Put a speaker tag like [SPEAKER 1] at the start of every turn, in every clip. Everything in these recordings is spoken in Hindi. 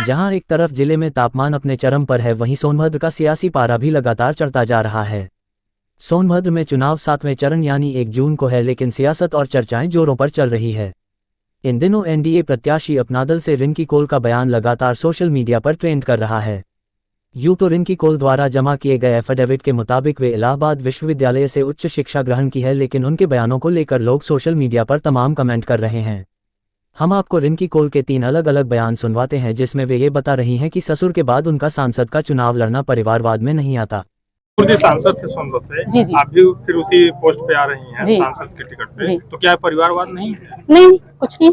[SPEAKER 1] जहां एक तरफ जिले में तापमान अपने चरम पर है, वहीं सोनभद्र का सियासी पारा भी लगातार चढ़ता जा रहा है। सोनभद्र में चुनाव 7वें चरण यानी 1 जून को है, लेकिन सियासत और चर्चाएं जोरों पर चल रही है। इन दिनों एनडीए प्रत्याशी अपना दल से रिंकी कौल का बयान लगातार सोशल मीडिया पर ट्रेंड कर रहा है। यूं तो रिंकी कौल द्वारा जमा किए गए एफिडेविट के मुताबिक वे इलाहाबाद विश्वविद्यालय से उच्च शिक्षा ग्रहण की है, लेकिन उनके बयानों को लेकर लोग सोशल मीडिया पर तमाम कमेंट कर रहे हैं। हम आपको रिंकी कौल के 3 अलग अलग बयान सुनवाते हैं, जिसमें वे ये बता रही हैं कि ससुर के बाद उनका सांसद का चुनाव लड़ना परिवारवाद में नहीं आता।
[SPEAKER 2] सांसद थे सोनभद्र से,
[SPEAKER 3] जी।
[SPEAKER 2] आप भी फिर उसी पोस्ट पे आ रही हैं सांसद के टिकट पे, तो क्या परिवारवाद नहीं है?
[SPEAKER 3] नहीं, कुछ नहीं।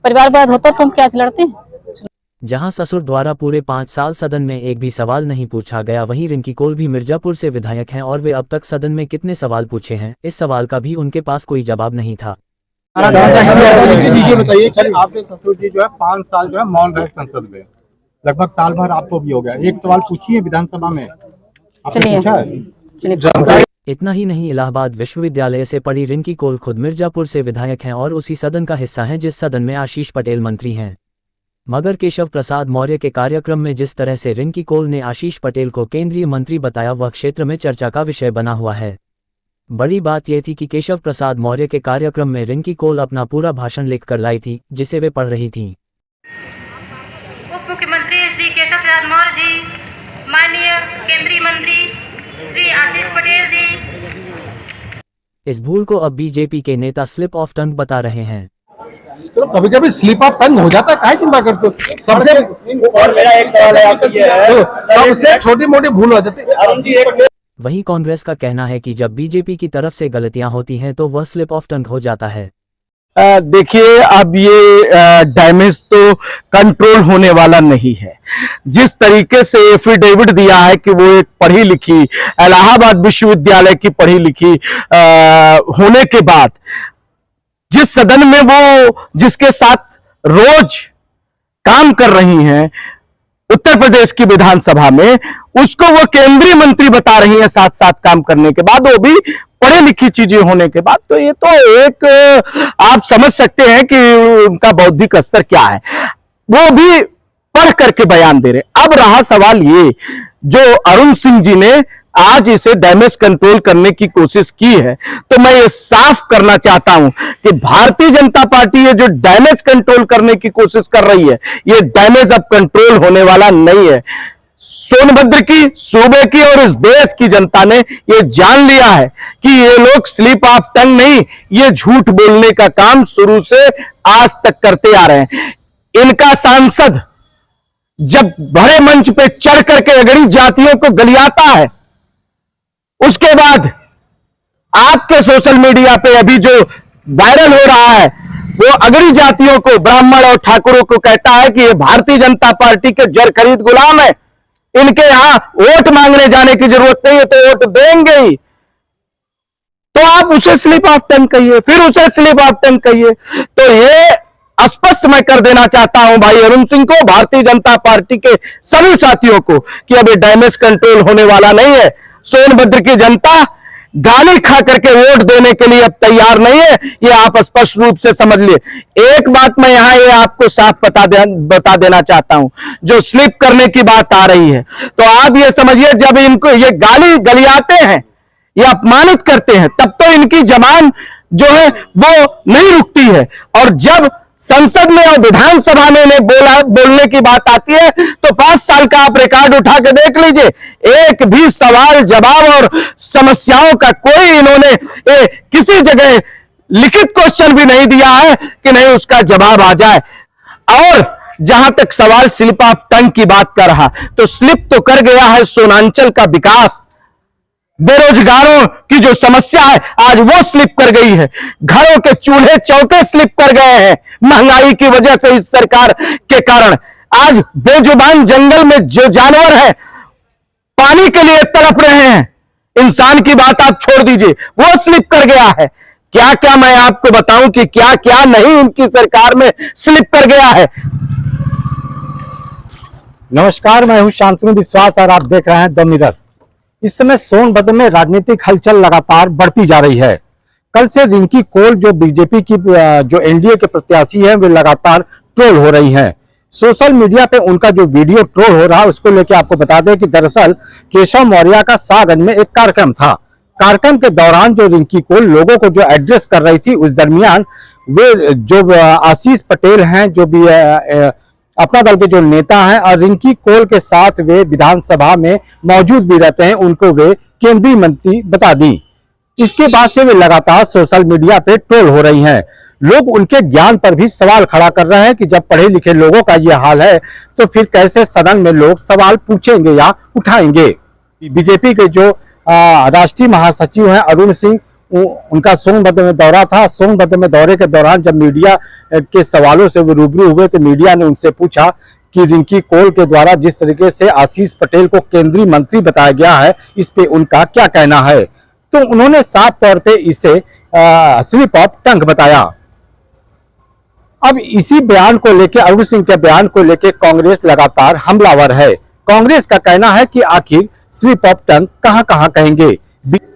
[SPEAKER 3] परिवारवाद होता तो हम क्या से लड़ते हैं।
[SPEAKER 1] जहां ससुर द्वारा पूरे 5 साल सदन में एक भी सवाल नहीं पूछा गया, वहीं रिंकी कौल भी मिर्जापुर से विधायक हैं और वे अब तक सदन में कितने सवाल पूछे हैं, इस सवाल का भी उनके पास कोई जवाब नहीं था।
[SPEAKER 4] बताइए कि आपके ससुर जी जो है 5 साल जो है मौन रहे संसद में, लगभग साल भर आपको भी हो गया, एक सवाल पूछिए विधानसभा में,
[SPEAKER 3] चलिए।
[SPEAKER 1] इतना ही नहीं, इलाहाबाद विश्वविद्यालय से पढ़ी रिंकी कौल खुद मिर्जापुर से विधायक हैं और उसी सदन का हिस्सा हैं जिस सदन में आशीष पटेल मंत्री हैं। मगर केशव प्रसाद मौर्य के कार्यक्रम में जिस तरह से रिंकी कौल ने आशीष पटेल को केंद्रीय मंत्री बताया, वह क्षेत्र में चर्चा का विषय बना हुआ है। बड़ी बात यह थी कि केशव प्रसाद मौर्य के कार्यक्रम में रिंकी कौल अपना पूरा भाषण लिखकर लाई थी, जिसे वे पढ़ रही थीं।
[SPEAKER 5] उप मुख्यमंत्री श्री केशव प्रसाद मौर्य जी, माननीय केंद्रीय मंत्री श्री आशीष पटेल जी।
[SPEAKER 1] इस भूल को अब बीजेपी के नेता स्लिप ऑफ टंग बता रहे हैं।
[SPEAKER 4] तो कभी कभी स्लिप ऑफ टंग हो जाता है, काहे चिंता करते हो? सबसे
[SPEAKER 6] और मेरा एक सवाल है आपसे, ये है
[SPEAKER 4] सबसे छोटी मोटी भूल हो जाती है।
[SPEAKER 1] वहीं कांग्रेस का कहना है कि जब बीजेपी की तरफ से गलतियां होती हैं तो वह स्लिप ऑफ टंग हो जाता है।
[SPEAKER 6] देखिए, अब ये डैमेज तो कंट्रोल होने वाला नहीं है। जिस तरीके से एफिडेविट दिया है कि वो एक पढ़ी लिखी, इलाहाबाद विश्वविद्यालय की पढ़ी लिखी होने के बाद जिस सदन में वो जिसके साथ रोज काम कर रही हैं उत्तर प्रदेश की विधानसभा में, उसको वो केंद्रीय मंत्री बता रही हैं साथ साथ काम करने के बाद, वो भी पढ़े लिखी चीजें होने के बाद, तो ये तो एक आप समझ सकते हैं कि उनका बौद्धिक स्तर क्या है। वो भी पढ़ करके बयान दे रहे। अब रहा सवाल ये, जो अरुण सिंह जी ने आज इसे डैमेज कंट्रोल करने की कोशिश की है, तो मैं ये साफ करना चाहता हूं कि भारतीय जनता पार्टी ये जो डैमेज कंट्रोल करने की कोशिश कर रही है, ये डैमेज अब कंट्रोल होने वाला नहीं है। सोनभद्र की, सूबे की और इस देश की जनता ने ये जान लिया है कि ये लोग स्लिप ऑफ टंग नहीं, ये झूठ बोलने का काम शुरू से आज तक करते आ रहे हैं। इनका सांसद जब बड़े मंच पे चढ़ करके अगड़ी जातियों को गलियाता है, उसके बाद आपके सोशल मीडिया पे अभी जो वायरल हो रहा है, वो अगड़ी जातियों को, ब्राह्मण और ठाकुरों को कहता है कि ये भारतीय जनता पार्टी के जर खरीद गुलाम है, इनके यहां वोट मांगने जाने की जरूरत नहीं है, तो वोट देंगे ही। तो आप उसे स्लिप ऑफ टंग कहिए, फिर उसे स्लिप ऑफ टंग कहिए। तो ये स्पष्ट मैं कर देना चाहता हूं भाई अरुण सिंह को, भारतीय जनता पार्टी के सभी साथियों को, कि अब ये डैमेज कंट्रोल होने वाला नहीं है। सोनभद्र की जनता गाली खा करके वोट देने के लिए अब तैयार नहीं है, ये आप स्पष्ट रूप से समझ लिए। एक बात मैं यहां ये आपको साफ बता देना चाहता हूं, जो स्लिप करने की बात आ रही है, तो आप ये समझिए, जब इनको ये गाली गलियाते हैं, ये अपमानित करते हैं, तब तो इनकी जबान जो है वो नहीं रुकती है, और जब संसद में और विधानसभा में इन्हें बोलने की बात आती है, तो 5 साल का आप रिकॉर्ड उठा के देख लीजिए, एक भी सवाल जवाब और समस्याओं का कोई इन्होंने किसी जगह लिखित क्वेश्चन भी नहीं दिया है कि नहीं उसका जवाब आ जाए। और जहां तक सवाल स्लिप ऑफ टंग की बात कर रहा, तो स्लिप तो कर गया है सोनांचल का विकास, बेरोजगारों की जो समस्या है आज वो स्लिप कर गई है, घरों के चूल्हे चौके स्लिप कर गए हैं महंगाई की वजह से, इस सरकार के कारण। आज बेजुबान जंगल में जो जानवर है पानी के लिए तड़प रहे हैं, इंसान की बात आप छोड़ दीजिए, वो स्लिप कर गया है। क्या क्या मैं आपको बताऊं कि क्या क्या नहीं इनकी सरकार में स्लिप कर गया है।
[SPEAKER 4] नमस्कार, मैं हूं शांतनु विश्वास और आप देख रहे हैं द मिरर। इस समय सोनभद्र में राजनीतिक हलचल लगातार बढ़ती जा रही है। कल से रिंकी कौल जो बीजेपी की जो एनडीए के प्रत्याशी है, वे लगातार ट्रोल हो रही हैं। सोशल मीडिया पे उनका जो वीडियो ट्रोल हो रहा है उसको लेके आपको बता दें कि दरअसल केशव मौर्य का सागन में एक कार्यक्रम था। कार्यक्रम के दौरान जो रिंकी कोल लोगों को जो एड्रेस कर रही थी, उस दरमियान वे जो आशीष पटेल हैं, जो भी अपना दल के जो नेता हैं, और रिंकी कोल के साथ वे विधानसभा में मौजूद भी रहते हैं, उनको वे केंद्रीय मंत्री बता दी। इसके बाद से वे लगातार सोशल मीडिया पे ट्रोल हो रही हैं। लोग उनके ज्ञान पर भी सवाल खड़ा कर रहे हैं कि जब पढ़े लिखे लोगों का ये हाल है तो फिर कैसे सदन में लोग सवाल पूछेंगे या उठाएंगे। बीजेपी के जो राष्ट्रीय महासचिव हैं अरुण सिंह, उनका सोनभद्र में दौरा था। सोनभद्र में दौरे के दौरान जब मीडिया के सवालों से वो रूबरू हुए तो मीडिया ने उनसे पूछा कि रिंकी कोल के द्वारा जिस तरीके से आशीष पटेल को केंद्रीय मंत्री बताया गया है, इस पे उनका क्या कहना है। तो उन्होंने साफ तौर पे इसे स्लिप ऑफ टंग बताया। अब इसी बयान को लेकर, अरुण सिंह के बयान को लेकर कांग्रेस लगातार हमलावर है। कांग्रेस का कहना है कि आखिर स्लिप ऑफ टंग कहां कहेंगे।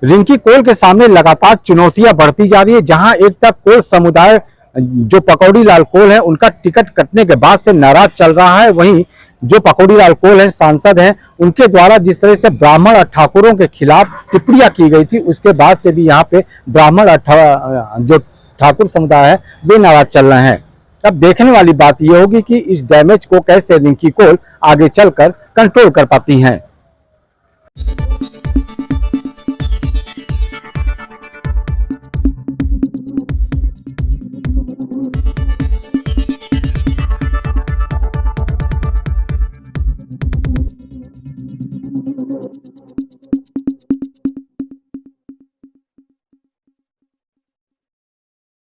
[SPEAKER 4] रिंकी कोल के सामने लगातार चुनौतियां बढ़ती जा रही है। जहां एक तक कोल समुदाय जो पकौड़ी लाल कोल है, उनका टिकट कटने के बाद से नाराज चल रहा है, वहीं जो पकौड़ी लाल कोल है सांसद हैं, उनके द्वारा जिस तरह से ब्राह्मण और ठाकुरों के खिलाफ टिप्पणियां की गई थी, उसके बाद से भी यहाँ पे ब्राह्मण और जो ठाकुर समुदाय है वे नाराज चल रहे हैं। अब देखने वाली बात यह होगी कि इस डैमेज को कैसे रिंकी कोल आगे चलकर कंट्रोल कर पाती हैं।